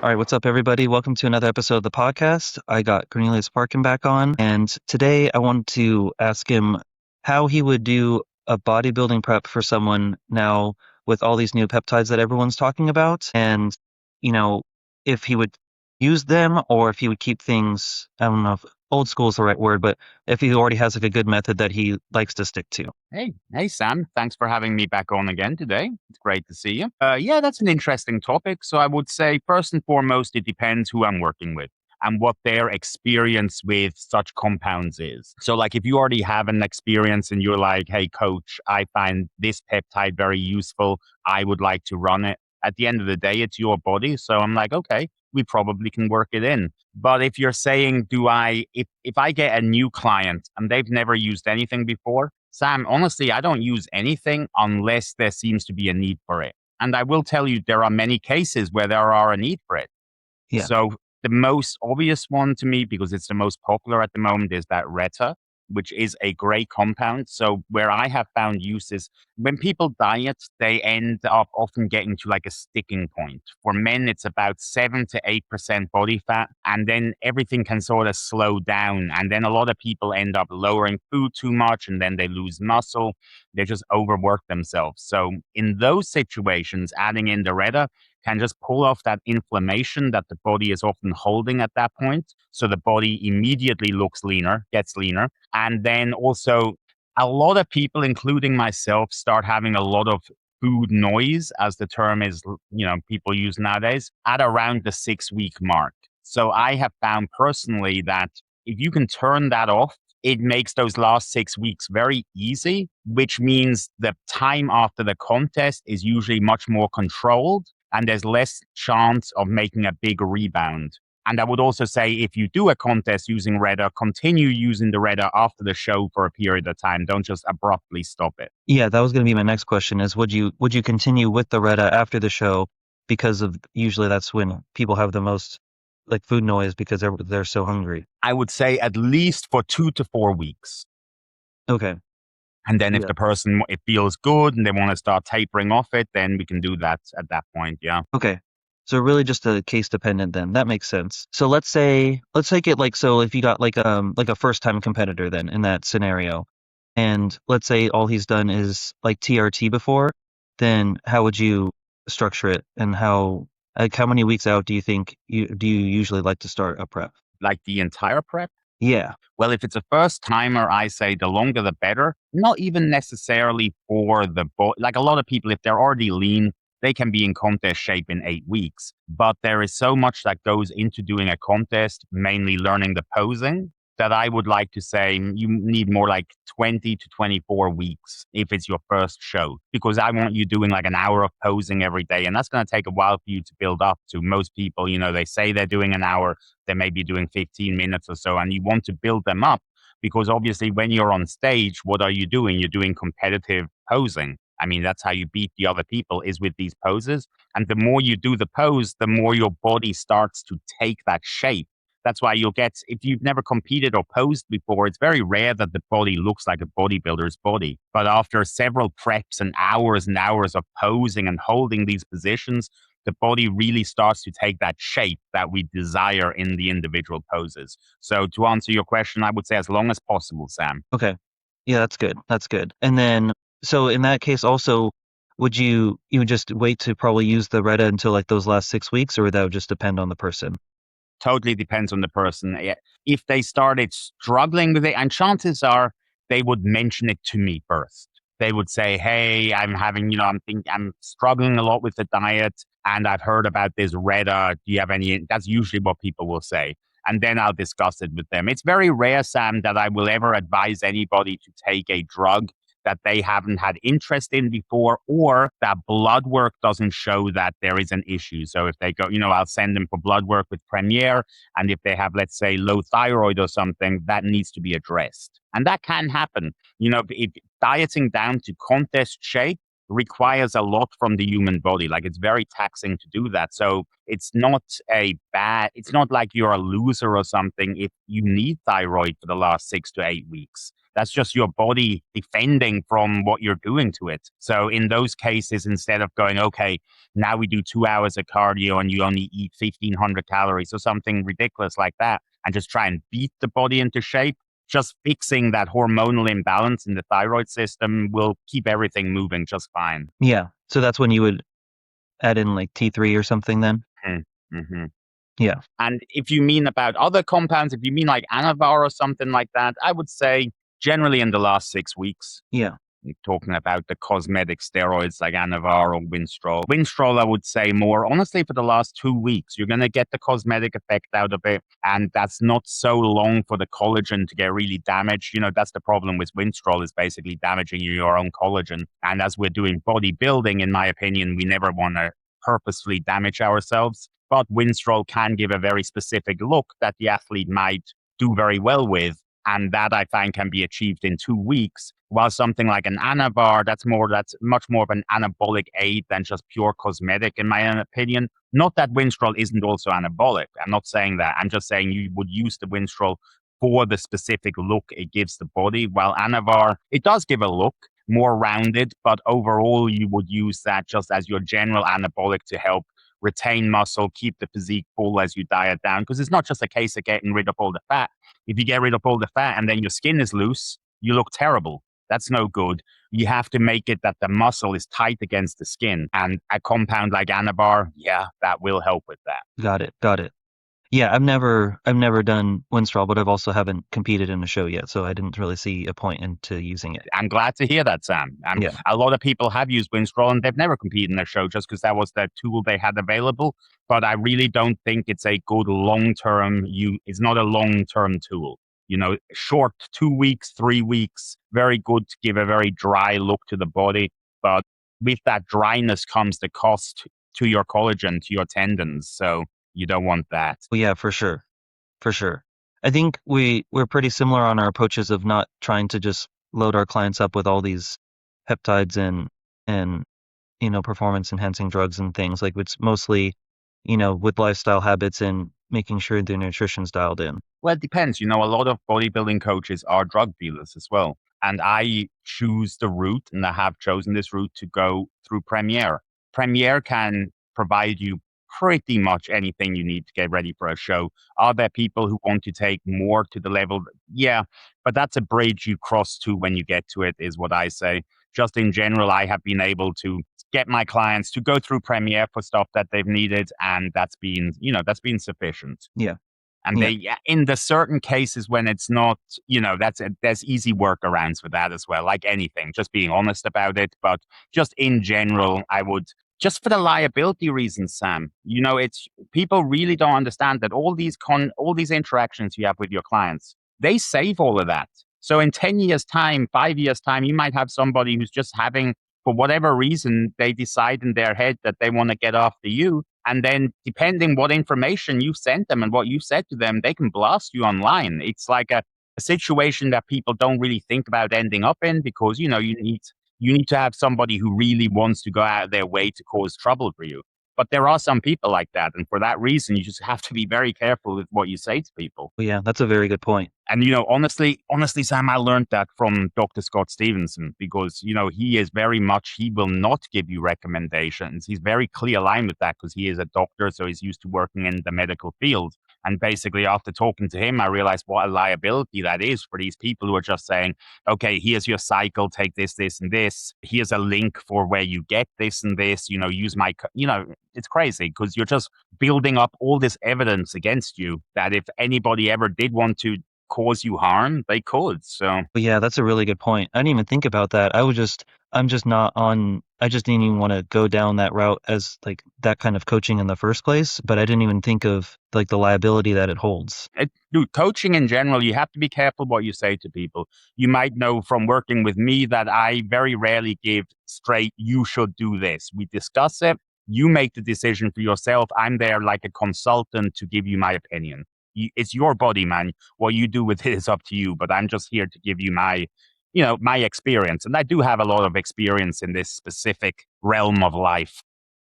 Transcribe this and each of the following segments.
All right, what's up, everybody? Welcome to another episode of the podcast. I got Cornelius Parkin back on, and today I wanted to ask him how he would do a bodybuilding prep for someone now with all these new peptides that everyone's talking about, and you know, if he would use them or if he would keep things, I don't know if old school is the right word, but if he already has like a good method that he likes to stick to. Hey, Sam. Thanks for having me back on again today. It's great to see you. Yeah, that's an interesting topic. So I would say, first and foremost, it depends who I'm working with and what their experience with such compounds is. So, like, if you already have an experience and you're like, hey, coach, I find this peptide very useful, I would like to run it. At the end of the day, it's your body. So I'm like, okay, we probably can work it in. But if you're saying, if I get a new client and they've never used anything before, Sam, honestly, I don't use anything unless there seems to be a need for it. And I will tell you, there are many cases where there are a need for it. Yeah. So the most obvious one to me, because it's the most popular at the moment, is that Reta, which is a great compound. So where I have found uses, when people diet, they end up often getting to like a sticking point. For men, it's about 7 to 8% body fat, and then everything can sort of slow down. And then a lot of people end up lowering food too much, and then they lose muscle. They just overwork themselves. So in those situations, adding in the Reta can just pull off that inflammation that the body is often holding at that point. So the body immediately looks leaner, gets leaner. And then also, a lot of people, including myself, start having a lot of food noise, as the term is, people use nowadays, at around the 6 week mark. So I have found personally that if you can turn that off, it makes those last 6 weeks very easy, which means the time after the contest is usually much more controlled and there's less chance of making a big rebound. And I would also say if you do a contest using Reta, continue using the Reta after the show for a period of time. Don't just abruptly stop it. Yeah, that was going to be my next question is would you continue with the Reta after the show because of usually that's when people have the most like food noise because they're so hungry. I would say at least for 2 to 4 weeks. Okay. And then if Yeah. the person, it feels good and they want to start tapering off it, then we can do that at that point. Yeah. Okay. So really just a case dependent then. That makes sense. So let's take it like so if you got like a first time competitor then in that scenario and let's say all he's done is like TRT before, then how would you structure it and how many weeks out do you usually like to start a prep? Like the entire prep. Yeah. Well, if it's a first timer, I say the longer the better. Not even necessarily for the like a lot of people, if they're already lean, they can be in contest shape in 8 weeks. But there is so much that goes into doing a contest, mainly learning the posing, that I would like to say you need more like 20 to 24 weeks if it's your first show, because I want you doing like an hour of posing every day. And that's going to take a while for you to build up to. Most people, they say they're doing an hour, they may be doing 15 minutes or so, and you want to build them up because obviously when you're on stage, what are you doing? You're doing competitive posing. I mean, that's how you beat the other people is with these poses. And the more you do the pose, the more your body starts to take that shape. That's why you'll get, if you've never competed or posed before, it's very rare that the body looks like a bodybuilder's body. But after several preps and hours of posing and holding these positions, the body really starts to take that shape that we desire in the individual poses. So to answer your question, I would say as long as possible, Sam. Okay. Yeah, that's good. That's good. And then so in that case also you would just wait to probably use the Reta until like those last 6 weeks, or that would just depend on the person? Totally depends on the person. If they started struggling with it, and chances are they would mention it to me first. They would say, "Hey, I'm struggling a lot with the diet, and I've heard about this Reta. Do you have any?" That's usually what people will say, and then I'll discuss it with them. It's very rare, Sam, that I will ever advise anybody to take a drug that they haven't had interest in before, or that blood work doesn't show that there is an issue. So if they go, I'll send them for blood work with Premier. And if they have, let's say, low thyroid or something, that needs to be addressed. And that can happen. If dieting down to contest shape requires a lot from the human body. Like it's very taxing to do that. So it's not it's not like you're a loser or something if you need thyroid for the last 6 to 8 weeks. That's just your body defending from what you're doing to it. So in those cases, instead of going, okay, now we do 2 hours of cardio and you only eat 1,500 calories or something ridiculous like that, and just try and beat the body into shape, just fixing that hormonal imbalance in the thyroid system will keep everything moving just fine. Yeah. So that's when you would add in like T3 or something then? Mm-hmm. Yeah. And if you mean about other compounds, if you mean like Anavar or something like that, I would say generally in the last 6 weeks. Yeah. You're talking about the cosmetic steroids like Anavar or Winstrol. Winstrol, I would say more, honestly, for the last 2 weeks. You're going to get the cosmetic effect out of it. And that's not so long for the collagen to get really damaged. That's the problem with Winstrol, is basically damaging your own collagen. And as we're doing bodybuilding, in my opinion, we never want to purposefully damage ourselves. But Winstrol can give a very specific look that the athlete might do very well with. And that I find can be achieved in 2 weeks. While something like an Anavar, that's much more of an anabolic aid than just pure cosmetic, in my own opinion. Not that Winstrol isn't also anabolic. I'm not saying that. I'm just saying you would use the Winstrol for the specific look it gives the body. While Anavar, it does give a look more rounded, but overall you would use that just as your general anabolic to help retain muscle, keep the physique full as you diet down. Because it's not just a case of getting rid of all the fat. If you get rid of all the fat and then your skin is loose, you look terrible. That's no good. You have to make it that the muscle is tight against the skin. And a compound like Anavar, yeah, that will help with that. Got it. Got it. Yeah, I've never done Winstrol, but I've also haven't competed in a show yet, so I didn't really see a point into using it. I'm glad to hear that, Sam. Yeah. A lot of people have used Winstrol and they've never competed in a show just because that was the tool they had available. But I really don't think it's a good long-term, it's not a long-term tool. Short 2 weeks, 3 weeks, very good to give a very dry look to the body. But with that dryness comes the cost to your collagen, to your tendons. So you don't want that. Well, yeah, for sure. For sure. I think we're pretty similar on our approaches of not trying to just load our clients up with all these peptides and performance enhancing drugs and things. Like it's mostly, with lifestyle habits and making sure their nutrition's dialed in. Well, it depends. A lot of bodybuilding coaches are drug dealers as well. And I choose the route, and I have chosen this route to go through Premiere. Premiere can provide you pretty much anything you need to get ready for a show. Are there people who want to take more to the level? Yeah, but that's a bridge you cross to when you get to it, is what I say. Just in general, I have been able to get my clients to go through Premiere for stuff that they've needed, and that's been sufficient. Yeah. And Yeah. in the certain cases when it's not, there's easy workarounds for that as well, like anything, just being honest about it. But just in general, I would, just for the liability reasons, Sam, it's, people really don't understand that all these interactions you have with your clients, they save all of that. So in 10 years time, 5 years time, you might have somebody who's just having, for whatever reason, they decide in their head that they want to get after you. And then depending what information you sent them and what you said to them, they can blast you online. It's like a situation that people don't really think about ending up in, because, you need to have somebody who really wants to go out of their way to cause trouble for you. But there are some people like that. And for that reason, you just have to be very careful with what you say to people. Well, yeah, that's a very good point. And, honestly, Sam, I learned that from Dr. Scott Stevenson, because, he will not give you recommendations. He's very clear line with that because he is a doctor. So he's used to working in the medical field. And basically, after talking to him, I realized what a liability that is for these people who are just saying, okay, here's your cycle, take this, this, and this. Here's a link for where you get this and this, use my, it's crazy because you're just building up all this evidence against you that if anybody ever did want to cause you harm, they could. So But yeah, that's a really good point. I didn't even think about that. I just didn't even want to go down that route as like that kind of coaching in the first place, but I didn't even think of like the liability that it holds. Dude, coaching in general, you have to be careful what you say to people. You might know from working with me that I very rarely give straight, you should do this. We discuss it. You make the decision for yourself. I'm there like a consultant to give you my opinion. It's your body, man. What you do with it is up to you, but I'm just here to give you my experience. And I do have a lot of experience in this specific realm of life.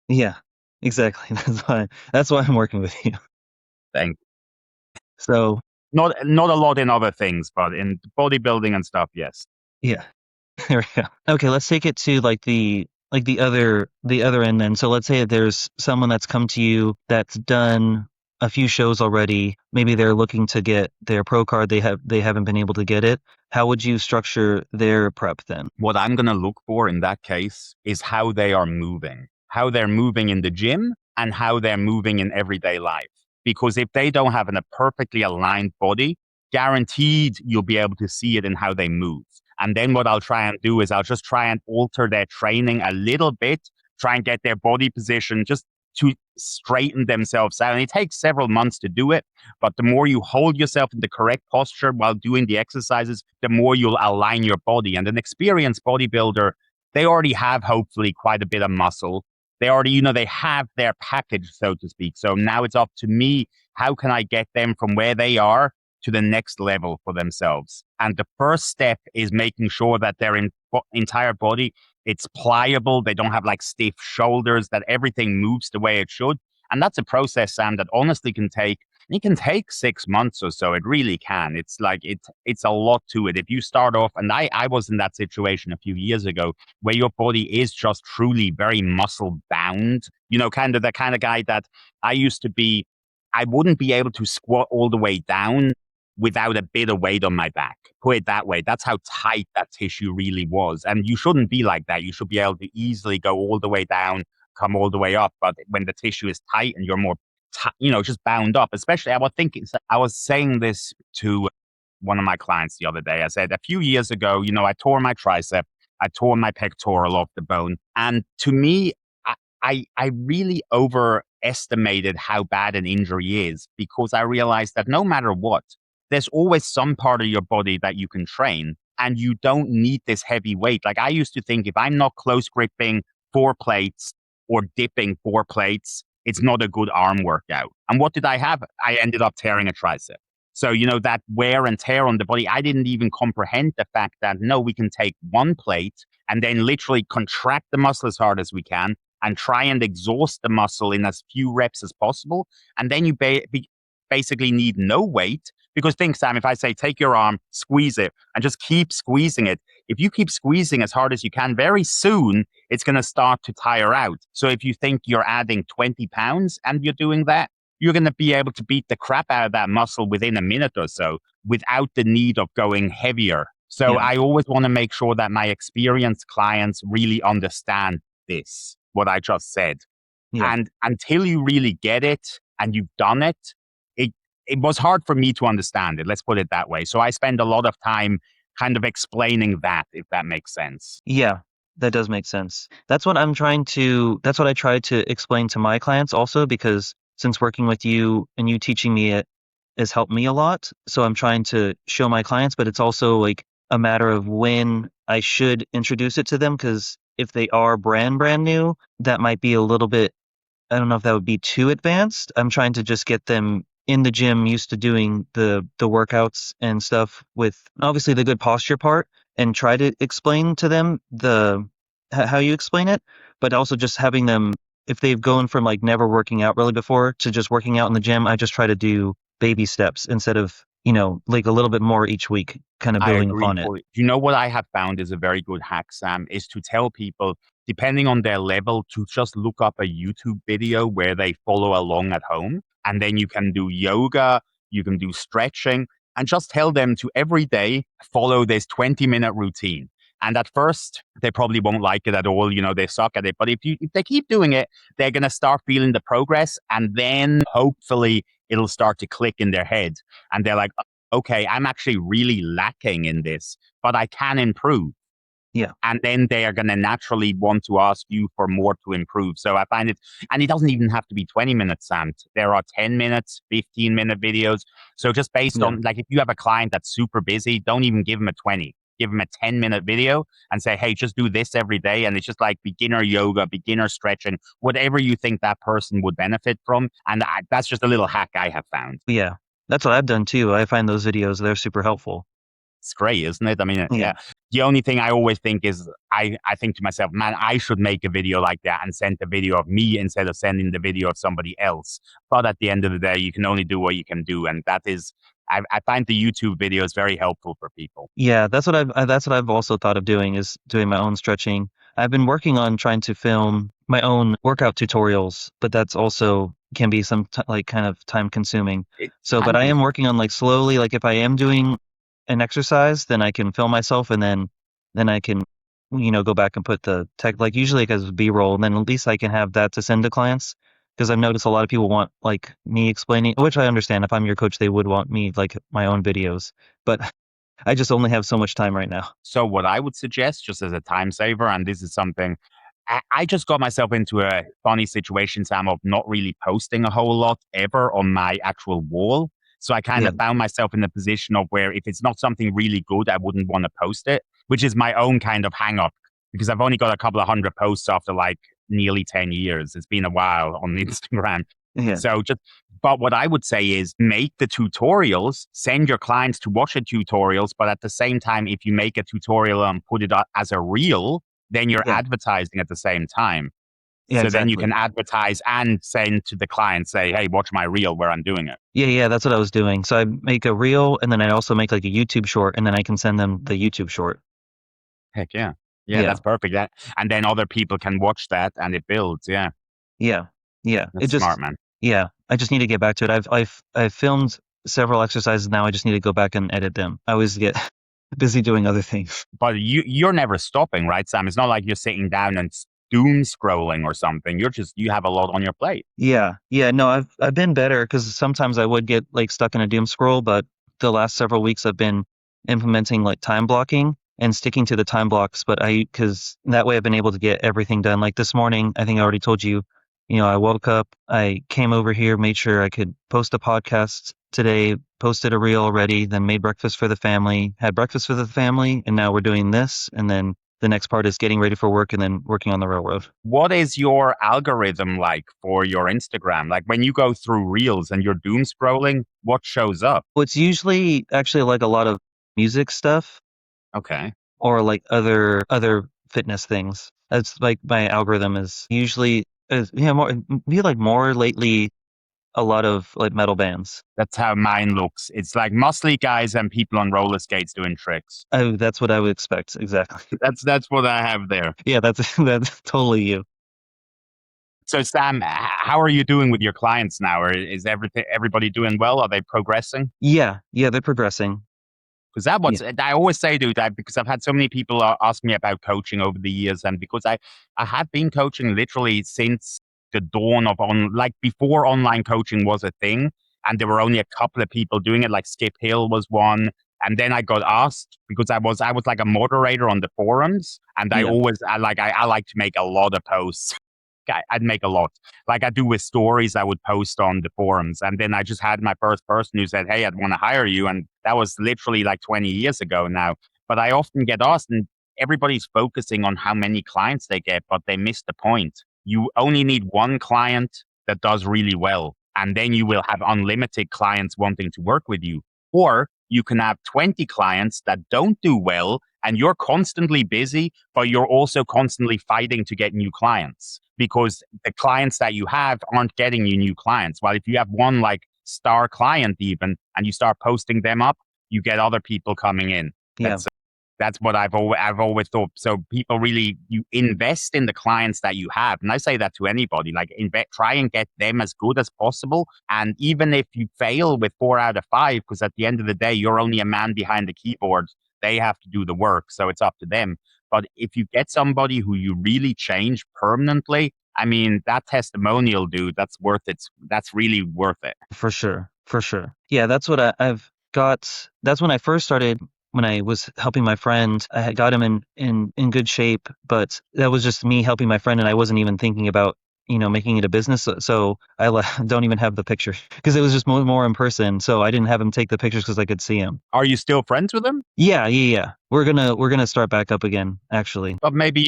Yeah, exactly. That's why I'm working with you. Thank So Not a lot in other things, but in bodybuilding and stuff, yes. Yeah. There we go. Okay, let's take it to the other end then. So let's say that there's someone that's come to you that's done a few shows already. Maybe they're looking to get their pro card. They haven't been able to get it. How would you structure their prep then? What I'm going to look for in that case is how they are moving, how they're moving in the gym and how they're moving in everyday life. Because if they don't have a perfectly aligned body, guaranteed you'll be able to see it in how they move. And then what I'll try and do is I'll just try and alter their training a little bit, try and get their body position just to straighten themselves out. And it takes several months to do it. But the more you hold yourself in the correct posture while doing the exercises, the more you'll align your body. And an experienced bodybuilder, they already have hopefully quite a bit of muscle. They already, they have their package, so to speak. So now it's up to me. How can I get them from where they are to the next level for themselves? And the first step is making sure that their entire body, it's pliable. They don't have like stiff shoulders, that everything moves the way it should. And that's a process, Sam, that honestly it can take 6 months or so. It really can. It's like, it's a lot to it. If you start off, and I was in that situation a few years ago where your body is just truly very muscle bound, kind of the kind of guy that I used to be. I wouldn't be able to squat all the way down without a bit of weight on my back. Put it that way. That's how tight that tissue really was. And you shouldn't be like that. You should be able to easily go all the way down, come all the way up. But when the tissue is tight and you're more, just bound up, especially I was saying this to one of my clients the other day. I said, a few years ago, I tore my tricep, I tore my pectoral off the bone. And to me, I really overestimated how bad an injury is, because I realized that no matter what, there's always some part of your body that you can train, and you don't need this heavy weight. Like, I used to think if I'm not close gripping 4 plates or dipping 4 plates, it's not a good arm workout. And what did I have? I ended up tearing a tricep. So, that wear and tear on the body, I didn't even comprehend the fact that, no, we can take 1 plate and then literally contract the muscle as hard as we can and try and exhaust the muscle in as few reps as possible. And then you basically need no weight. Because think, Sam, if I say, take your arm, squeeze it, and just keep squeezing it, if you keep squeezing as hard as you can, very soon it's going to start to tire out. So if you think you're adding 20 pounds and you're doing that, you're going to be able to beat the crap out of that muscle within a minute or so without the need of going heavier. So Yeah. I always want to make sure that my experienced clients really understand this, what I just said. Yeah. And until you really get it and you've done it, it was hard for me to understand it. Let's put it that way. So I spend a lot of time kind of explaining that, if that makes sense. Yeah, that does make sense. That's what I try to explain to my clients also, because since working with you and you teaching me it has helped me a lot. So I'm trying to show my clients, but it's also like a matter of when I should introduce it to them, because if they are brand new, that might be a little bit, I don't know if that would be too advanced. I'm trying to just get them in the gym used to doing the workouts and stuff with obviously the good posture part, and try to explain to them how you explain it, but also just having them, if they've gone from like never working out really before to just working out in the gym, I just try to do baby steps instead of, like a little bit more each week, kind of I building agree upon it. fully. You know what I have found is a very good hack, Sam, is to tell people, depending on their level, to just look up a YouTube video where they follow along at home. And then you can do yoga, you can do stretching, and just tell them to every day follow this 20-minute routine. And at first, they probably won't like it at all. They suck at it. But if they keep doing it, they're going to start feeling the progress. And then hopefully it'll start to click in their head. And they're like, okay, I'm actually really lacking in this, but I can improve. Yeah. And then they are going to naturally want to ask you for more to improve. So I find it, and it doesn't even have to be 20 minutes, Sam. There are 10 minutes, 15-minute videos. So just based on, like, if you have a client that's super busy, don't even give them a 20. Give them a 10-minute video and say, hey, just do this every day. And it's just like beginner yoga, beginner stretching, whatever you think that person would benefit from. And that's just a little hack I have found. Yeah. That's what I've done too. I find those videos, they're super helpful. It's great, isn't it? I mean, Yeah. yeah. The only thing I always think is I think to myself, man, I should make a video like that and send the video of me instead of sending the video of somebody else. But at the end of the day, you can only do what you can do. And that is I find the YouTube videos very helpful for people. Yeah, that's what I've also thought of doing is doing my own stretching. I've been working on trying to film my own workout tutorials, but that's also can be like kind of time consuming. It So, but can I be. am working on like slowly, like if I am doing an exercise, then I can film myself and then I can go back and put the tech like usually like as B-roll, and then at least I can have that to send to clients because I've noticed a lot of people want like me explaining, which I understand. If I'm your coach, they would want me like my own videos, but I just only have so much time right now. So what I would suggest, just as a time saver, and this is something I just got myself into a funny situation, Sam, of not really posting a whole lot ever on my actual wall. So I kind Yeah, of found myself in a position of where if it's not something really good, I wouldn't want to post it, which is my own kind of hang up because I've only got a couple of hundred posts after like nearly 10 years. It's been a while on Instagram. yeah, So just, but what I would say is make the tutorials, send your clients to watch the tutorials, but at the same time, if you make a tutorial and put it out as a reel, then you're yeah, advertising at the same time. yeah, So then you exactly. can advertise and send to the client, say, hey, watch my reel where I'm doing it. Yeah, yeah, that's what I was doing. So I make a reel and then I also make like a YouTube short and then I can send them the YouTube short. Heck yeah. Yeah, Yeah, that's perfect. That, and then other people can watch that and it builds. Yeah, yeah, yeah. It that's smart, just, man. yeah, I just need to get back to it. I've filmed several exercises now. I just need to go back and edit them. I always get busy doing other things. But you're never stopping, right, Sam? It's not like you're sitting down and doom scrolling or something. You have a lot on your plate. Yeah, yeah, no, I've been better because sometimes I would get like stuck in a doom scroll, but the last several weeks I've been implementing like time blocking and sticking to the time blocks. But because that way I've been able to get everything done. Like this morning, I think I already told you, I woke up, I came over here, made sure I could post a podcast today, posted a reel already, then made breakfast for the family, had breakfast for the family, and now we're doing this, and then the next part is getting ready for work and then working on the railroad. What is your algorithm like for your Instagram? Like when you go through reels and you're doom scrolling, what shows up? Well, it's usually actually like a lot of music stuff Okay. or like other fitness things. That's like my algorithm is usually is more be like more lately a lot of like metal bands. That's how mine looks. It's like muscly guys and people on roller skates doing tricks. Oh, that's what I would expect exactly. That's what I have there. Yeah, that's that's totally you. So Sam, how are you doing with your clients now? Or is everybody doing well? Are they progressing? Yeah, yeah, they're progressing. Because that Yeah, what's I always say, dude, that because I've had so many people ask me about coaching over the years, and because I have been coaching literally since the dawn of like before online coaching was a thing, and there were only a couple of people doing it. Like Skip Hill was one, and then I got asked because I was like a moderator on the forums, and yeah, I like to make a lot of posts. I'd make a lot. Like I do with stories I would post on the forums. And then I just had my first person who said, hey, I'd want to hire you. And that was literally like 20 years ago now. But I often get asked, and everybody's focusing on how many clients they get, but they miss the point. You only need one client that does really well. And then you will have unlimited clients wanting to work with you. Or you can have 20 clients that don't do well and you're constantly busy, but you're also constantly fighting to get new clients because the clients that you have aren't getting you new clients. While if you have one like star client even and you start posting them up, you get other people coming in. yeah, That's what I've always thought. So people really you invest in the clients that you have, and I say that to anybody. Like try and get them as good as possible. And even if you fail with 4 out of 5, because at the end of the day, you're only a man behind the keyboard. They have to do the work, so it's up to them. But if you get somebody who you really change permanently, I mean, that testimonial, dude, that's worth it. That's really worth it. for sure, for sure. Yeah, that's what I've got. That's when I first started. When I was helping my friend, I had got him in good shape, but that was just me helping my friend, and I wasn't even thinking about making it a business. So I don't even have the picture because it was just more in person. So I didn't have him take the pictures because I could see him. Are you still friends with him? Yeah, yeah, yeah. We're gonna start back up again, actually. But maybe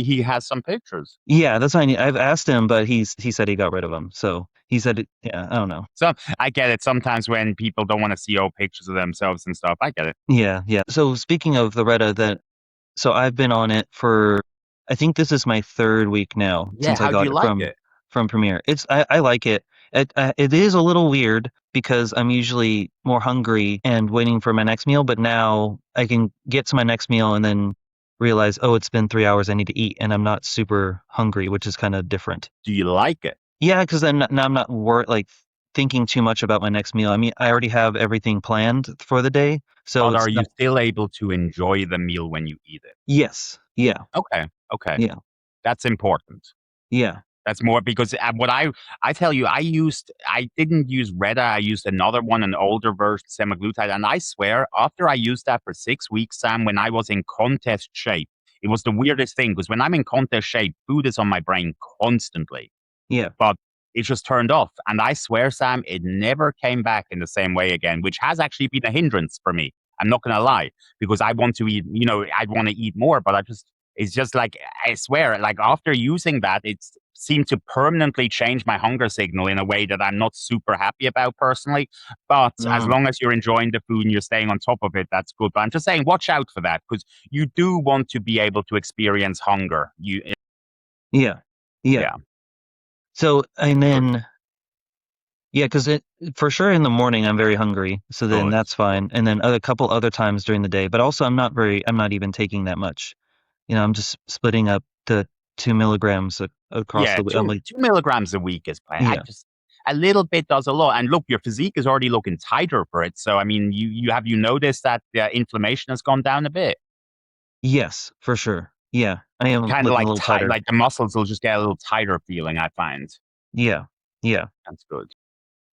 he has some pictures. Yeah, that's fine. I've asked him, but he said he got rid of them. So he said, yeah, I don't know. So I get it. Sometimes when people don't want to see old pictures of themselves and stuff, I get it. Yeah, yeah. So speaking of the Retta, so I've been on it for, I think this is my third week now Yeah, since I how do got you it like it? from Premiere. I like it. It is a little weird because I'm usually more hungry and waiting for my next meal, but now I can get to my next meal and then realize, oh, it's been 3 hours, I need to eat, and I'm not super hungry, which is kind of different. Do you like it? Yeah, because then now I'm not like thinking too much about my next meal. I mean, I already have everything planned for the day, so But it's are you not. still able to enjoy the meal when you eat it? Yes. Yeah. Okay, okay. Yeah. That's important. Yeah. That's more because what I tell you, I didn't use Retta. I used another one, an older version, semaglutide, and I swear, after I used that for 6 weeks, Sam, when I was in contest shape, it was the weirdest thing because when I'm in contest shape, food is on my brain constantly, Yeah. but it just turned off. And I swear, Sam, it never came back in the same way again, which has actually been a hindrance for me. I'm not gonna lie, because I want to eat, I want to eat more, but it's just like, I swear, like after using that, it seemed to permanently change my hunger signal in a way that I'm not super happy about personally. But as Mm. long as you're enjoying the food and you're staying on top of it, that's good. But I'm just saying, watch out for that because you do want to be able to experience hunger. Yeah. Yeah. Yeah, So, and good, then, yeah, because it for sure in the morning I'm very hungry, so then good. that's fine. And then a couple other times during the day, but also I'm not even taking that much. I'm just splitting up the 2 milligrams across Yeah, the week. I'm two like, 2 milligrams a week is plenty. I yeah, just a little bit does a lot. And look, your physique is already looking tighter for it. So I mean, you noticed that the inflammation has gone down a bit. yes, for sure. Yeah, I am Kind of looking a like little tight, tighter. like the muscles will just get a little tighter feeling. I find Yeah, yeah. that's good.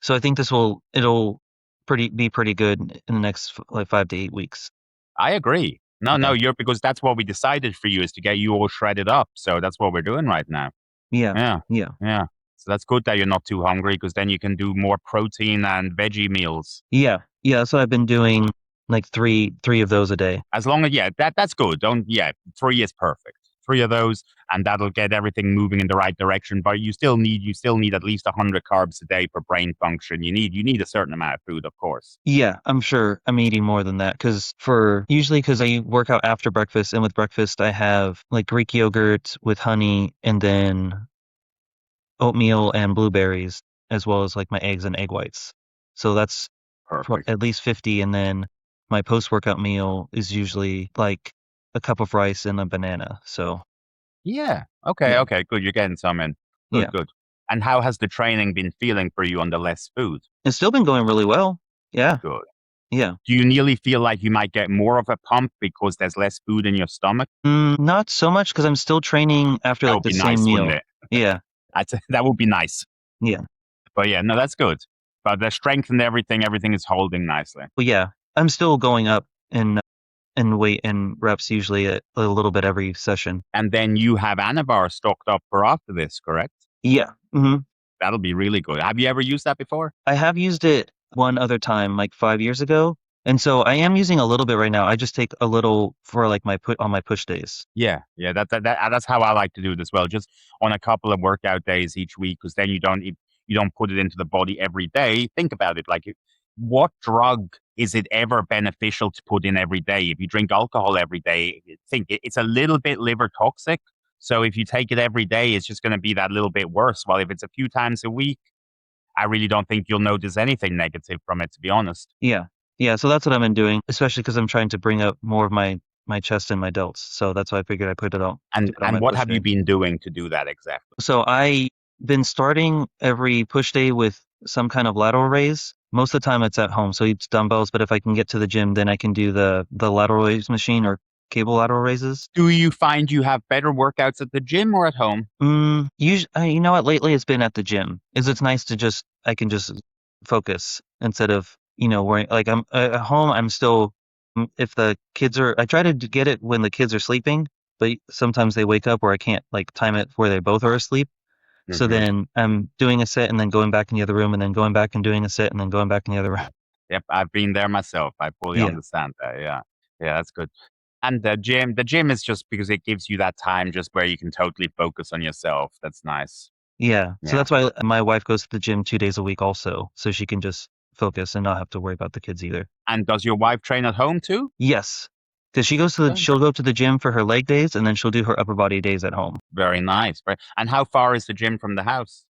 So I think it'll be pretty good in the next like 5 to 8 weeks. I agree. No, no, Yeah, you're because that's what we decided for you is to get you all shredded up. So that's what we're doing right now. yeah, Yeah, yeah, yeah. So that's good that you're not too hungry because then you can do more protein and veggie meals. yeah, yeah. That's what I've been doing, like three of those a day. As long as that's good. Don't 3 is perfect. 3 of those, and that'll get everything moving in the right direction. But you still need at least 100 carbs a day for brain function. You need a certain amount of food, of course. Yeah, I'm sure I'm eating more than that because I work out after breakfast, and with breakfast I have like Greek yogurt with honey and then oatmeal and blueberries, as well as like my eggs and egg whites. So that's Perfect. at least 50. And then my post workout meal is usually like a cup of rice and a banana. So Yeah. Okay. yeah, Okay. Good. You're getting some in. Good. yeah, Good. And how has the training been feeling for you on the less food? it's still been going really well. Yeah, Good. yeah. Do you nearly feel like you might get more of a pump because there's less food in your stomach? Not so much because I'm still training after That like would the be same nice, wouldn't meal. it? Yeah, That would be nice. yeah. But yeah, no, that's good. But the strength and everything is holding nicely. Well, yeah, I'm still going up in weight and reps usually a little bit every session. And then you have Anavar stocked up for after this, correct? Yeah. That'll be really good. Have you ever used that before? I have used it one other time, like 5 years ago, and so I am using a little bit right now. I just take a little for like my push days. Yeah, yeah. That's how I like to do it as well. Just on a couple of workout days each week, because then you don't put it into the body every day. Think about it. Like, what drug is it ever beneficial to put in every day? If you drink alcohol every day, it's a little bit liver toxic. So if you take it every day, it's just going to be that little bit worse. While if it's a few times a week, I really don't think you'll notice anything negative from it, to be honest. Yeah, yeah. So that's what I've been doing, especially because I'm trying to bring up more of my chest and my delts. So that's why I figured I And put it on and my what push have you day. been doing to do that exactly? So I been starting every push day with some kind of lateral raise. Most of the time it's at home, so it's dumbbells. But if I can get to the gym, then I can do the lateral raise machine or cable lateral raises. Do you find you have better workouts at the gym or at home? Usually, you know what? Lately, it's been at the gym. It's nice to I can just focus instead of worrying. Like I'm at home, I'm still. If the kids are, I try to get it when the kids are sleeping, but sometimes they wake up where I can't like time it where they both are asleep. So Hmm. then I'm doing a set and then going back in the other room and then going back and doing a set and then going back in the other room. Yep, I've been there myself. I fully Yeah, understand that. Yeah. Yeah, that's good. And the gym is just because it gives you that time just where you can totally focus on yourself. That's nice. yeah. So Yeah. that's why my wife goes to the gym 2 days a week also, so she can just focus and not have to worry about the kids either. And does your wife train at home too? Yes, because Okay. she'll go to the gym for her leg days and then she'll do her upper body days at home. Very nice. And how far is the gym from the house?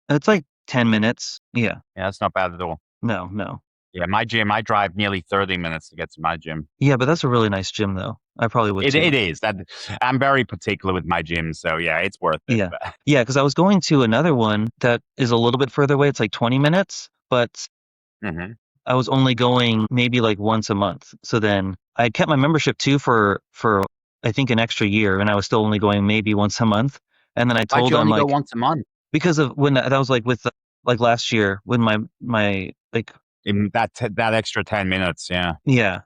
It's like 10 minutes. Yeah, Yeah, that's not bad at all. No, no. Yeah, my gym, I drive nearly 30 minutes to get to my gym. Yeah, but that's a really nice gym though. I probably would It too. is that I'm very particular with my gym, so yeah, it's worth it. Yeah. But Yeah, because I was going to another one that is a little bit further away. It's like 20 minutes, but hmm I was only going maybe like once a month. So then I kept my membership too for I think an extra year, and I was still only going maybe once a month. And then I why'd told you them only go like once a month? because of when that was like with like last year when my like In that extra 10 minutes, yeah. yeah,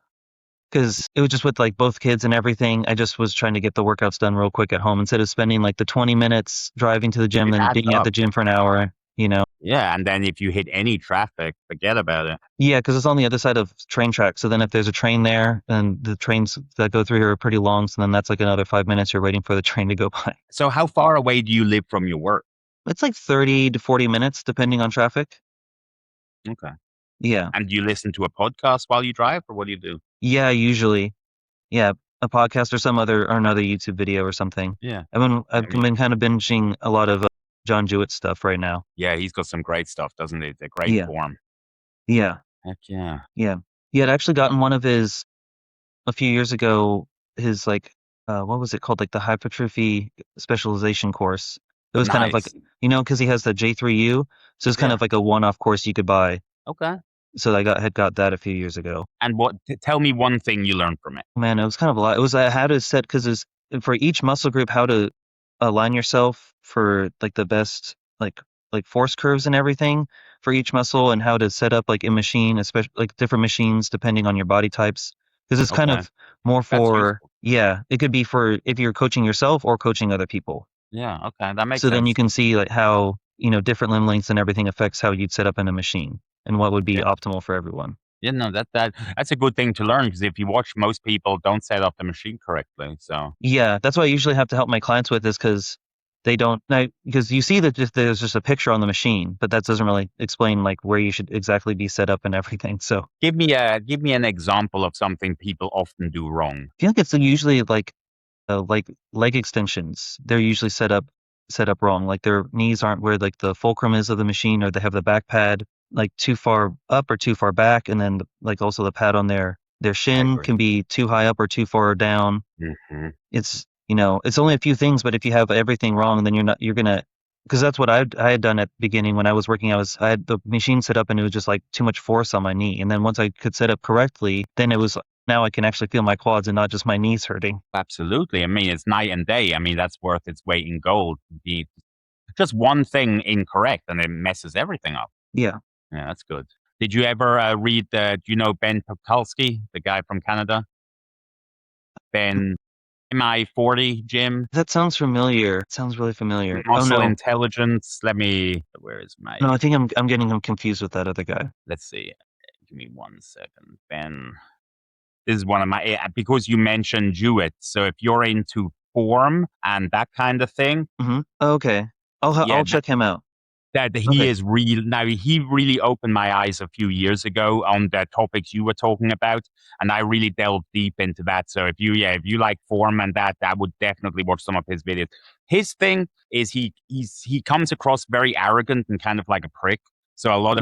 because it was just with like both kids and everything. I just was trying to get the workouts done real quick at home instead of spending like the 20 minutes driving to the gym, It then adds being at up. the gym for an hour. Yeah, and then if you hit any traffic, forget about it. Yeah, because it's on the other side of train tracks. So then if there's a train there, then the trains that go through here are pretty long. So then that's like another 5 minutes you're waiting for the train to go by. So how far away do you live from your work? It's like 30 to 40 minutes depending on traffic. Okay. Yeah. And do you listen to a podcast while you drive, or what do you do? Yeah, usually. Yeah, a podcast or some other or another YouTube video or something. Yeah. I've I mean, been kind of binging a lot of John Jewett stuff right now. yeah, he's got some great stuff, doesn't he? They're great Yeah. form. Yeah. Heck yeah. Yeah. He had actually gotten one of his a few years ago, his like what was it called? Like the hypertrophy specialization course. It was kind of like Nice. because he has the J3U, so it's kind Yeah. of like a one-off course you could buy. Okay. So I had got that a few years ago. And tell me one thing you learned from it. Man, it was kind of a lot. It was how to set because it's for each muscle group how to align yourself for like the best like force curves and everything for each muscle and how to set up like a machine, especially like different machines depending on your body types. Because it's kind Okay. of more That's for useful. yeah, it could be for if you're coaching yourself or coaching other people. Yeah. Okay. That makes So then you sense. can see like how different limb lengths and everything affects how you'd set up in a machine and what would be Yeah. optimal for everyone. Yeah. No, that's a good thing to learn because if you watch, most people don't set up the machine correctly. So Yeah, that's what I usually have to help my clients with is because they don't because you see that there's just a picture on the machine, but that doesn't really explain like where you should exactly be set up and everything. So give me an example of something people often do wrong. I feel like it's usually like leg extensions. They're usually set up wrong. Like their knees aren't where like the fulcrum is of the machine, or they have the back pad like too far up or too far back, and then like also the pad on their I shin agree. can be too high up or too far down. hmm It's only a few things, but if you have everything wrong, then you're gonna because that's what I had done at the beginning when I was working. I had the machine set up and it was just like too much force on my knee. And then once I could set up correctly, then it was now I can actually feel my quads and not just my knees hurting. Absolutely. I mean, it's night and day. I mean, that's worth its weight in gold. Just one thing incorrect and it messes everything up. Yeah. Yeah, that's good. Did you ever read do you know Ben Pakulski, the guy from Canada? Ben MI40 Gym, That sounds familiar. It sounds really familiar. Oh Muscle no. Intelligence. Where is my, No, I think I'm getting him confused with that other guy. let's see. Give me 1 second. Ben, this is one of my, because you mentioned Jewett. So if you're into form and that kind of thing, Okay. yeah, I'll check him out. that he Okay. is real now. He really opened my eyes a few years ago on the topics you were talking about, and I really delved deep into that. So if you like form and that would definitely watch some of his videos. His thing is he comes across very arrogant and kind of like a prick. So Okay. a lot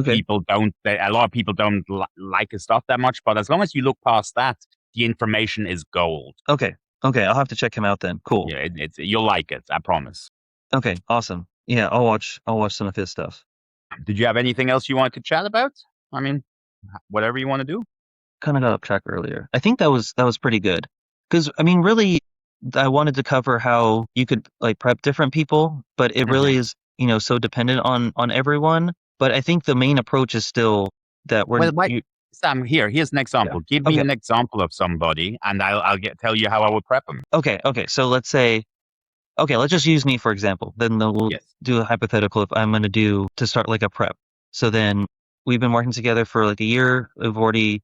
of people don't like his stuff that much, but as long as you look past that, the information is gold. Okay. Okay. I'll have to check him out then. Cool. Yeah, you'll like it, I promise. Okay. Awesome. Yeah, I'll watch some of his stuff. Did you have anything else you wanted to chat about? I mean, whatever you want to do. Kind of got off track earlier. I think that was pretty good. Because I mean, really, I wanted to cover how you could like prep different people, but it really Mhm. is so dependent on everyone. But I think the main approach is still that Well, wait, you Sam, here's an yeah. example. Give me Okay. an example of somebody, and tell you how I would prep them. Okay. So let's just use me for example. Then we'll Yes. do a hypothetical if I'm going to do to start like a prep. So then we've been working together for like a year. We've already,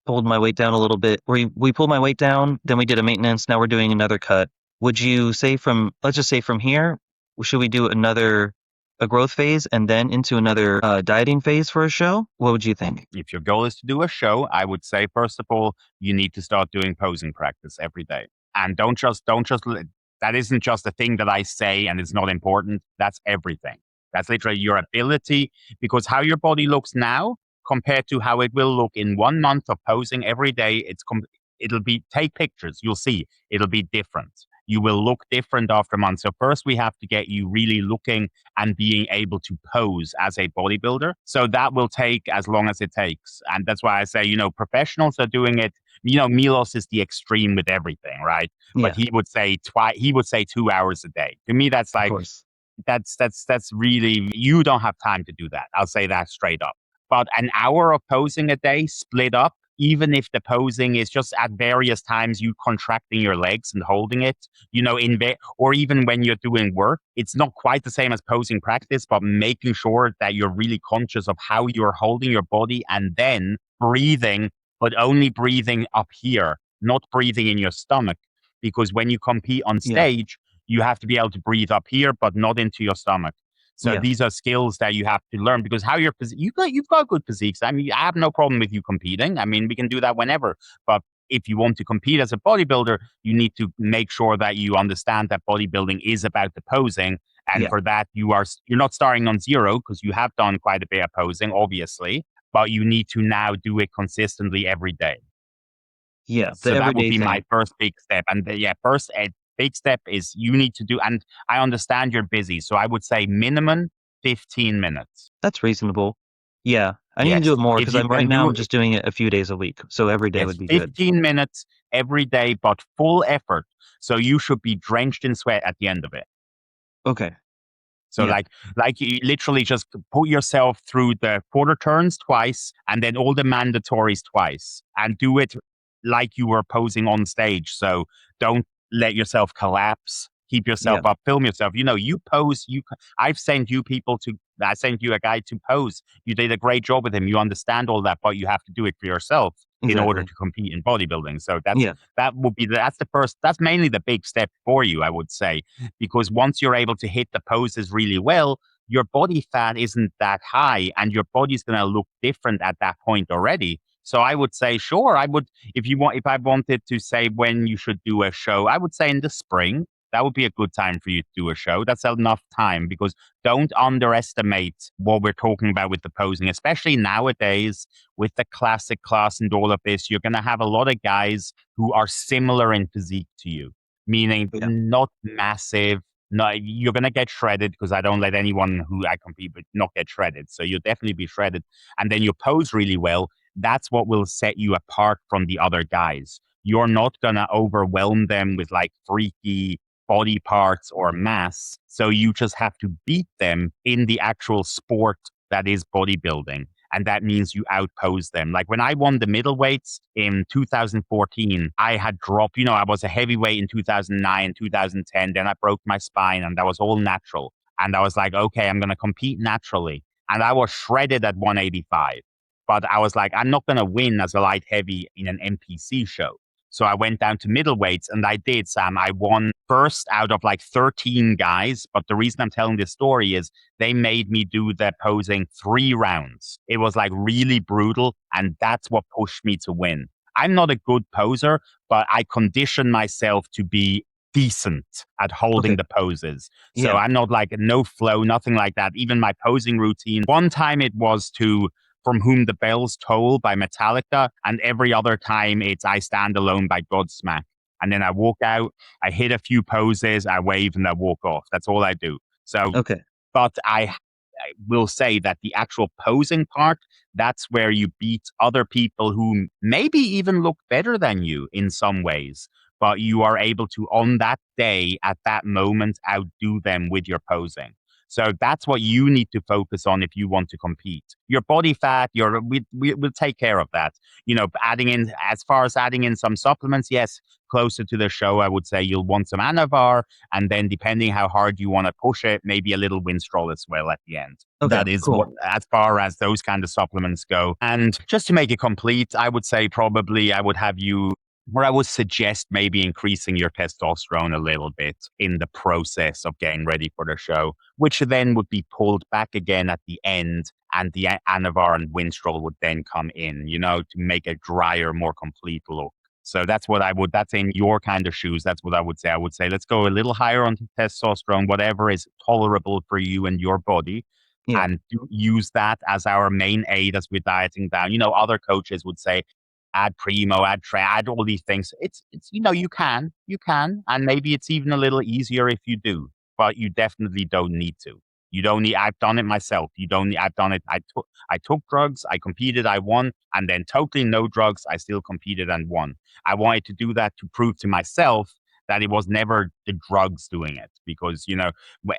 pulled my weight down a little bit. We pulled my weight down, then we did a maintenance. Now we're doing another cut. Would you say let's just say from here, should we do a growth phase and then into another dieting phase for a show? What would you think? If your goal is to do a show, I would say first of all, you need to start doing posing practice every day, and that isn't just a thing that I say and it's not important. That's everything. That's literally your ability, because how your body looks now compared to how it will look in 1 month of posing every day. It'll be, take pictures. You'll see it'll be different. You will look different after a month. So first we have to get you really looking and being able to pose as a bodybuilder. So that will take as long as it takes. And that's why I say, professionals are doing it. Milos is the extreme with everything, right? But Yeah, he would say 2 hours a day. To me, that's of like, course. that's really, you don't have time to do that. I'll say that straight up. But an hour of posing a day split up, even if the posing is just at various times you contracting your legs and holding it, or even when you're doing work, it's not quite the same as posing practice, but making sure that you're really conscious of how you're holding your body and then breathing, but only breathing up here, not breathing in your stomach. Because when you compete on Yeah, stage, you have to be able to breathe up here, but not into your stomach. So yeah, these are skills that you have to learn because how you've got good physiques. I mean, I have no problem with you competing. I mean, we can do that whenever. But if you want to compete as a bodybuilder, you need to make sure that you understand that bodybuilding is about the posing. And yeah, for that, you're not starting on zero because you have done quite a bit of posing, obviously, but you need to now do it consistently every day. yeah. The So that would everyday be my thing. first big step. And first big step is you need to do, and I understand you're busy. So I would say minimum 15 minutes. That's reasonable. Yeah, I need to do Yes. it more If because you I'm right can now. do I'm it, just doing it a few days a week, so every day would yes, be good. 15 minutes every day, but full effort. So you should be drenched in sweat at the end of it. Okay. So Yeah, like you literally just put yourself through the quarter turns twice and then all the mandatories twice and do it like you were posing on stage. So don't let yourself collapse. Keep yourself yeah, up, film yourself. You pose, I sent you a guy to pose. You did a great job with him. You understand all that, but you have to do it for yourself in order exactly. to compete in bodybuilding. So Yeah, that's mainly the big step for you, I would say, because once you're able to hit the poses really well, your body fat isn't that high and your body's going to look different at that point already. So I would say, sure, if I wanted to say when you should do a show, I would say in the spring. That would be a good time for you to do a show. That's enough time because don't underestimate what we're talking about with the posing, especially nowadays with the classic class and all of this. You're going to have a lot of guys who are similar in physique to you, meaning yeah. not massive. No, you're gonna get shredded because I don't let anyone who I compete with not get shredded. So you'll definitely be shredded, and then you pose really well. That's what will set you apart from the other guys. You're not gonna overwhelm them with like freaky body parts or mass. So you just have to beat them in the actual sport that is bodybuilding. And that means you outpose them. Like when I won the middleweights in 2014, I had dropped, I was a heavyweight in 2009, 2010. Then I broke my spine and that was all natural. And I was like, okay, I'm going to compete naturally. And I was shredded at 185. But I was like, I'm not going to win as a light heavy in an NPC show. So I went down to middleweights and I did, Sam. I won first out of like 13 guys. But the reason I'm telling this story is they made me do the posing 3 rounds. It was like really brutal. And that's what pushed me to win. I'm not a good poser, but I conditioned myself to be decent at holding Okay. the poses. So Yeah. I'm not like no flow, nothing like that. Even my posing routine, one time it was to From Whom the Bells Toll by Metallica, and every other time it's I Stand Alone by Godsmack. And then I walk out, I hit a few poses, I wave, and I walk off. That's all I do. So, Okay. but I will say that the actual posing part, that's where you beat other people who maybe even look better than you in some ways, but you are able to, on that day, at that moment, outdo them with your posing. So that's what you need to focus on if you want to compete. Your body fat, we'll take care of that. As far as adding in some supplements, yes, closer to the show, I would say you'll want some Anavar, and then depending how hard you want to push it, maybe a little Winstrol as well at the end. Okay. That is what, Cool. as far as those kind of supplements go. And just to make it complete, I would say probably I would have you, or I would suggest maybe increasing your testosterone a little bit in the process of getting ready for the show, which then would be pulled back again at the end. And the Anavar and Winstrol would then come in, to make a drier, more complete look. So that's in your kind of shoes. That's what I would say. I would say, let's go a little higher on testosterone, whatever is tolerable for you and your body. Yeah. and use that as our main aid as we're dieting down. Other coaches would say, add primo, add all these things. It's you can, and maybe it's even a little easier if you do, but you definitely don't need to. You don't need. I've done it myself. You don't need. I've done it. I took drugs. I competed. I won, and then totally no drugs. I still competed and won. I wanted to do that to prove to myself that it was never the drugs doing it, because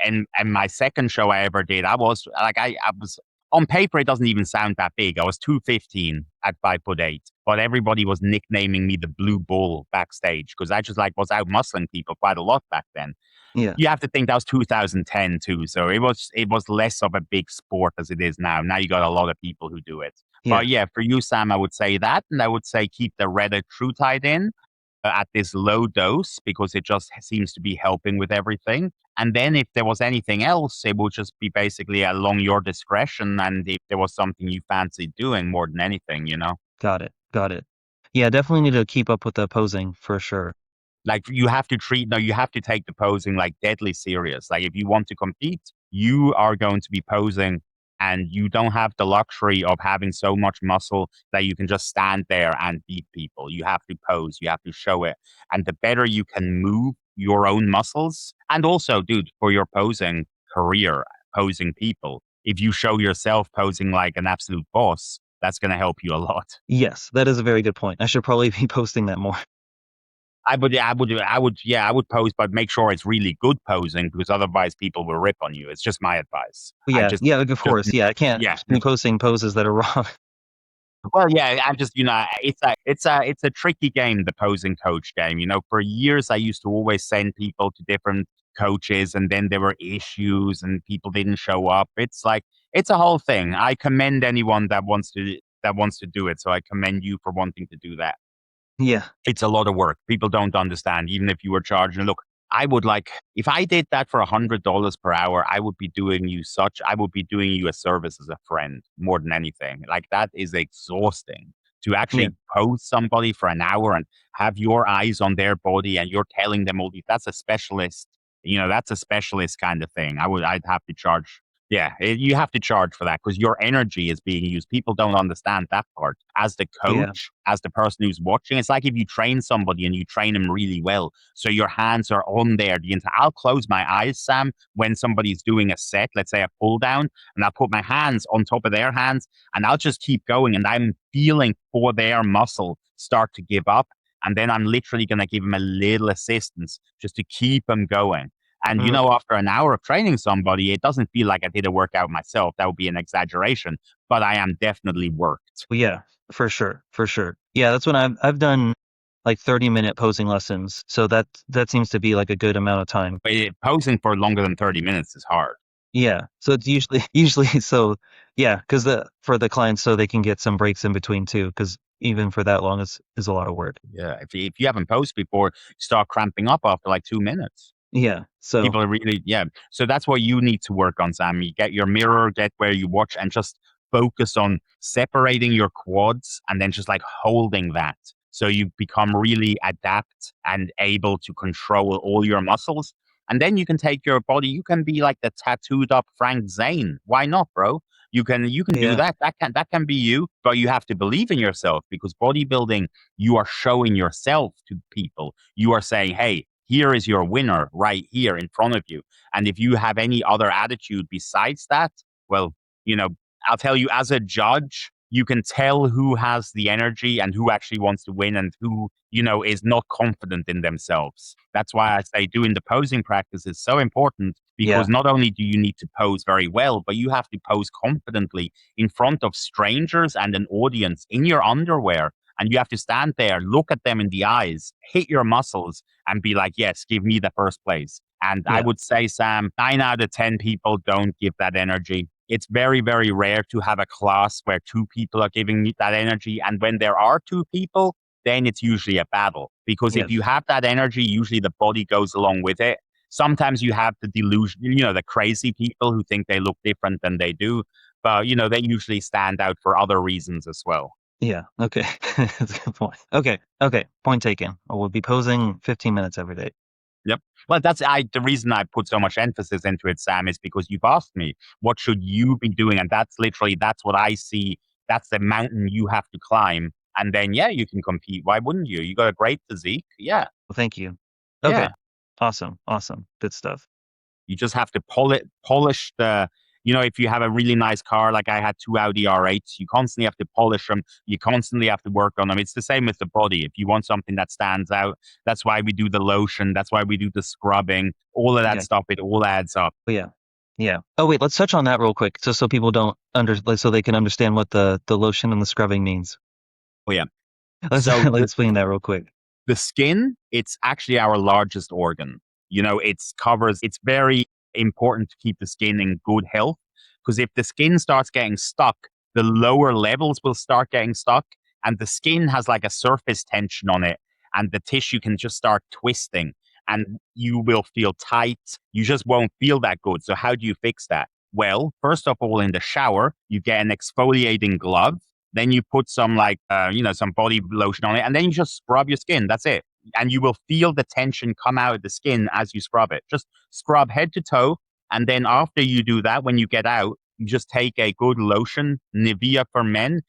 and my second show I ever did, I was like, I was on paper, it doesn't even sound that big. I was 215 at 5'8", but everybody was nicknaming me the Blue Bull backstage because I just was out muscling people quite a lot back then. Yeah. You have to think that was 2010 too, so it was less of a big sport as it is now. Now you got a lot of people who do it. Yeah. But yeah, for you, Sam, I would say that, and I would say keep the Retatrutide in at this low dose because it just seems to be helping with everything. And then if there was anything else, it would just be basically along your discretion. And if there was something you fancied doing more than anything. Got it. Got it. Yeah, definitely need to keep up with the posing for sure. Like you have to no, you have to take the posing like deadly serious. Like if you want to compete, you are going to be posing and you don't have the luxury of having so much muscle that you can just stand there and beat people. You have to pose, you have to show it. And the better you can move your own muscles, and also, dude, for your posing career, posing people, if you show yourself posing like an absolute boss, that's going to help you a lot. Yes, that is a very good point. I should probably be posting that more. I would pose, but make sure it's really good posing because otherwise people will rip on you. It's just my advice. But I yeah, just, yeah, of just, course. Yeah, I can't yeah. be posting poses that are wrong. Well, yeah, I just, it's a tricky game, the posing coach game. For years, I used to always send people to different coaches and then there were issues and people didn't show up. It's a whole thing. I commend anyone that wants to do it. So I commend you for wanting to do that. Yeah. It's a lot of work. People don't understand, even if you were charging. Look, if I did that for $100 per hour, I would be doing you a service as a friend more than anything. Like that is exhausting to Yeah. actually pose somebody for an hour and have your eyes on their body and you're telling them all these. That's a specialist kind of thing. I'd have to charge. Yeah, you have to charge for that because your energy is being used. People don't understand that part. As the Yeah. coach, as the person who's watching, it's like if you train somebody and you train them really well. So your hands are on there I'll close my eyes, Sam, when somebody's doing a set, let's say a pull down, and I'll put my hands on top of their hands and I'll just keep going. And I'm feeling for their muscle start to give up. And then I'm literally going to give them a little assistance just to keep them going. And Mm. after an hour of training somebody, it doesn't feel like I did a workout myself. That would be an exaggeration, but I am definitely worked. Well, yeah, for sure. For sure. Yeah, that's when I've done like 30-minute posing lessons. So that seems to be like a good amount of time. But posing for longer than 30 minutes is hard. Yeah. So it's usually so yeah, because for the clients so they can get some breaks in between too, because even for that long is a lot of work. Yeah. If you haven't posed before, you start cramping up after like 2 minutes. Yeah. So People are really, yeah. So that's what you need to work on, Sam. You get your mirror, get where you watch, and just focus on separating your quads and then just like holding that. So you become really adept and able to control all your muscles. And then you can take your body, you can be like the tattooed up Frank Zane. Why not, bro? You can do yeah. that. That can be you, but you have to believe in yourself because bodybuilding, you are showing yourself to people. You are saying, hey, here is your winner right here in front of you. And if you have any other attitude besides that, well, you know, I'll tell you as a judge, you can tell who has the energy and who actually wants to win and who, is not confident in themselves. That's why I say doing the posing practice is so important because Yeah. not only do you need to pose very well, but you have to pose confidently in front of strangers and an audience in your underwear. And you have to stand there, look at them in the eyes, hit your muscles, and be like, yes, give me the first place. And I Yeah. would say, Sam, 9 out of 10 people don't give that energy. It's very, very rare to have a class where two people are giving that energy. And when there are two people, then it's usually a battle. Because if you Yes. have that energy, usually the body goes along with it. Sometimes you have the delusion, the crazy people who think they look different than they do. But, they usually stand out for other reasons as well. Yeah. Okay. That's a good point. Okay. Okay. Point taken. I will be posing 15 minutes every day. Yep. Well, the reason I put so much emphasis into it, Sam, is because you've asked me, what should you be doing? And that's what I see. That's the mountain you have to climb. And then, yeah, you can compete. Why wouldn't you? You got a great physique. Yeah. Well, thank you. Okay. Yeah. Awesome. Awesome. Good stuff. You just have to polish if you have a really nice car, like I had two Audi R8s, you constantly have to polish them. You constantly have to work on them. It's the same with the body. If you want something that stands out, that's why we do the lotion. That's why we do the scrubbing, all of that Yeah. stuff. It all adds up. Oh, yeah. Yeah. Oh, wait, let's touch on that real quick, just so people don't like, so they can understand what the lotion and the scrubbing means. Oh, yeah. Let's So let's explain that real quick. the skin, it's actually our largest organ. It's very important to keep the skin in good health because if the skin starts getting stuck, the lower levels will start getting stuck, and the skin has like a surface tension on it, and the tissue can just start twisting, and you will feel tight. You just won't feel that good. So, how do you fix that? Well, first of all, in the shower, you get an exfoliating glove. Then you put some body lotion on it, and then you just scrub your skin. That's it. And you will feel the tension come out of the skin as you scrub it. Just scrub head to toe. And then after you do that, when you get out, you just take a good lotion, Nivea for men.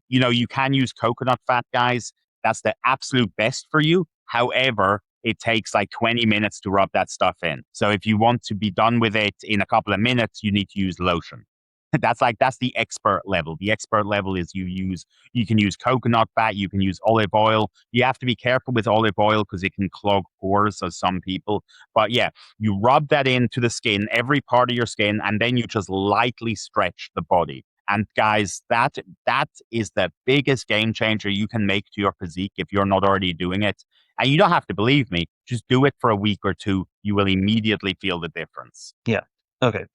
You can use coconut fat, guys. That's the absolute best for you. However, it takes like 20 minutes to rub that stuff in. So if you want to be done with it in a couple of minutes, you need to use lotion. That's the expert level. The expert level is you can use coconut fat, you can use olive oil. You have to be careful with olive oil because it can clog pores of some people. But yeah, you rub that into the skin, every part of your skin, and then you just lightly stretch the body. And guys, that is the biggest game changer you can make to your physique if you're not already doing it. And you don't have to believe me. Just do it for a week or two. You will immediately feel the difference. Yeah. Okay.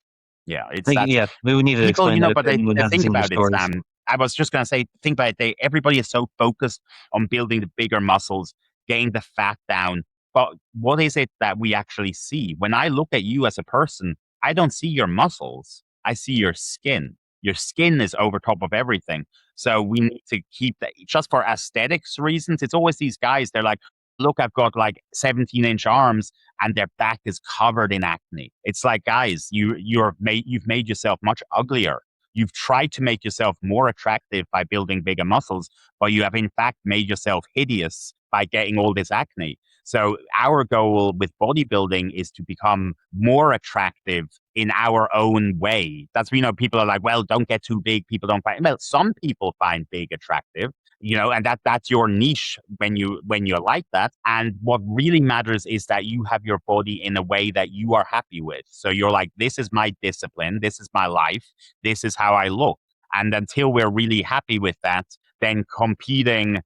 Yeah, it's that Yeah, we would need to people, explain that if but anyone they hasn't think seen your about it, stories. Sam. I was just gonna say, think about it. Everybody is so focused on building the bigger muscles, getting the fat down. But what is it that we actually see? When I look at you as a person, I don't see your muscles. I see your skin. Your skin is over top of everything. So we need to keep that just for aesthetics reasons. It's always these guys, they're like, look, I've got like 17-inch arms and their back is covered in acne. It's like, guys, you've made yourself much uglier. You've tried to make yourself more attractive by building bigger muscles, but you have in fact made yourself hideous by getting all this acne. So our goal with bodybuilding is to become more attractive in our own way. People are like, well, don't get too big. People don't find, well, some people find big attractive, and that's your niche when you're like that. And what really matters is that you have your body in a way that you are happy with. So you're like, this is my discipline, this is my life, this is how I look. And until we're really happy with that, then competing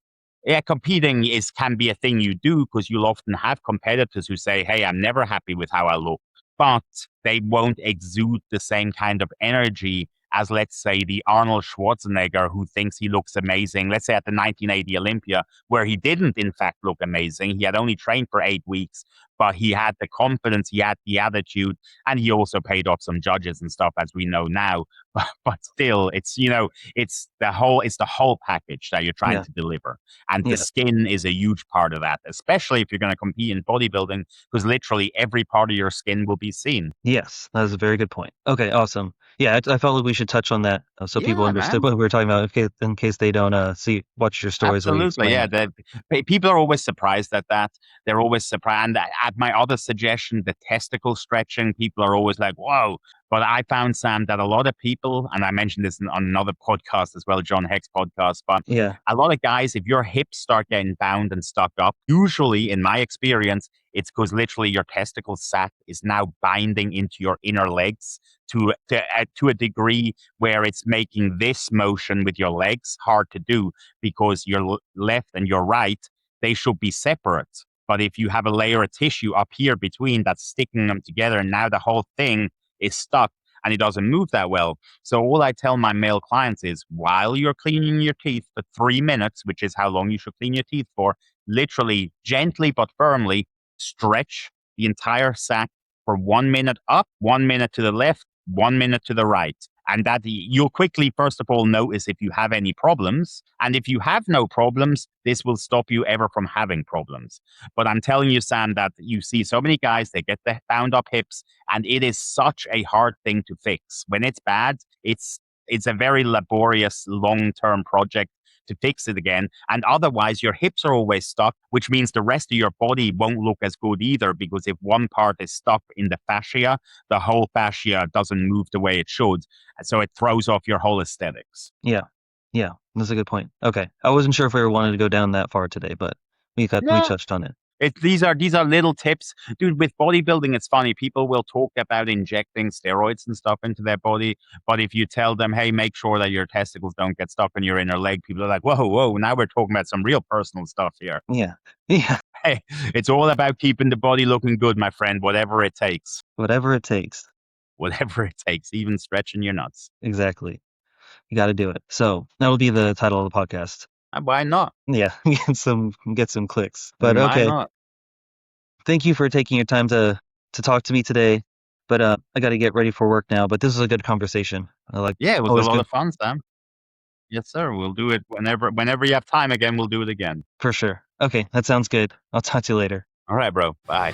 can be a thing you do because you'll often have competitors who say, hey, I'm never happy with how I look, but they won't exude the same kind of energy as, let's say, the Arnold Schwarzenegger who thinks he looks amazing, let's say at the 1980 Olympia, where he didn't, in fact, look amazing. He had only trained for 8 weeks, but he had the confidence, he had the attitude, and he also paid off some judges and stuff, as we know now. But still, it's the whole package that you're trying Yeah. to deliver. And the Yeah. skin is a huge part of that, especially if you're going to compete in bodybuilding, because literally every part of your skin will be seen. Yes, that is a very good point. Okay, awesome. Yeah, I felt like we should touch on that so people Yeah, understood man. what we were talking about in case they don't watch your stories where you Absolutely, explain yeah. it. People are always surprised at that. They're always surprised. And at my other suggestion, the testicle stretching, people are always like, "Whoa!" But I found, Sam, that a lot of people, and I mentioned this on another podcast as well, John Heck's podcast, but Yeah. a lot of guys, if your hips start getting bound and stuck up, usually, in my experience, it's because literally your testicle sac is now binding into your inner legs to a degree where it's making this motion with your legs hard to do because your left and your right, they should be separate. But if you have a layer of tissue up here between that's sticking them together, and now the whole thing is stuck and it doesn't move that well. So all I tell my male clients is while you're cleaning your teeth for 3 minutes, which is how long you should clean your teeth for, literally gently but firmly stretch the entire sac for 1 minute up, 1 minute to the left, 1 minute to the right. And that you'll quickly, first of all, notice if you have any problems. And if you have no problems, this will stop you ever from having problems. But I'm telling you, Sam, that you see so many guys, they get the bound up hips, and it is such a hard thing to fix. When it's bad, it's a very laborious long-term project to fix it again. And otherwise, your hips are always stuck, which means the rest of your body won't look as good either, because if one part is stuck in the fascia, the whole fascia doesn't move the way it should. So it throws off your whole aesthetics. Yeah. Yeah. That's a good point. Okay. I wasn't sure if we were wanting to go down that far today, but we Yeah. touched on it. These are little tips, dude. With bodybuilding, it's funny. People will talk about injecting steroids and stuff into their body, but if you tell them, "Hey, make sure that your testicles don't get stuck in your inner leg," people are like, "Whoa, whoa!" Now we're talking about some real personal stuff here. Yeah. Yeah. Hey, it's all about keeping the body looking good, my friend. Whatever it takes. Whatever it takes. Whatever it takes, even stretching your nuts. Exactly. You got to do it. So that'll be the title of the podcast. Why not? Yeah. Get some clicks. But Why okay. not? Thank you for taking your time to talk to me today. But I got to get ready for work now. But this was a good conversation. Yeah, it was a always lot good of fun, Sam. Yes, sir. We'll do it whenever you have time again. We'll do it again. for sure. Okay, that sounds good. I'll talk to you later. All right, bro. Bye.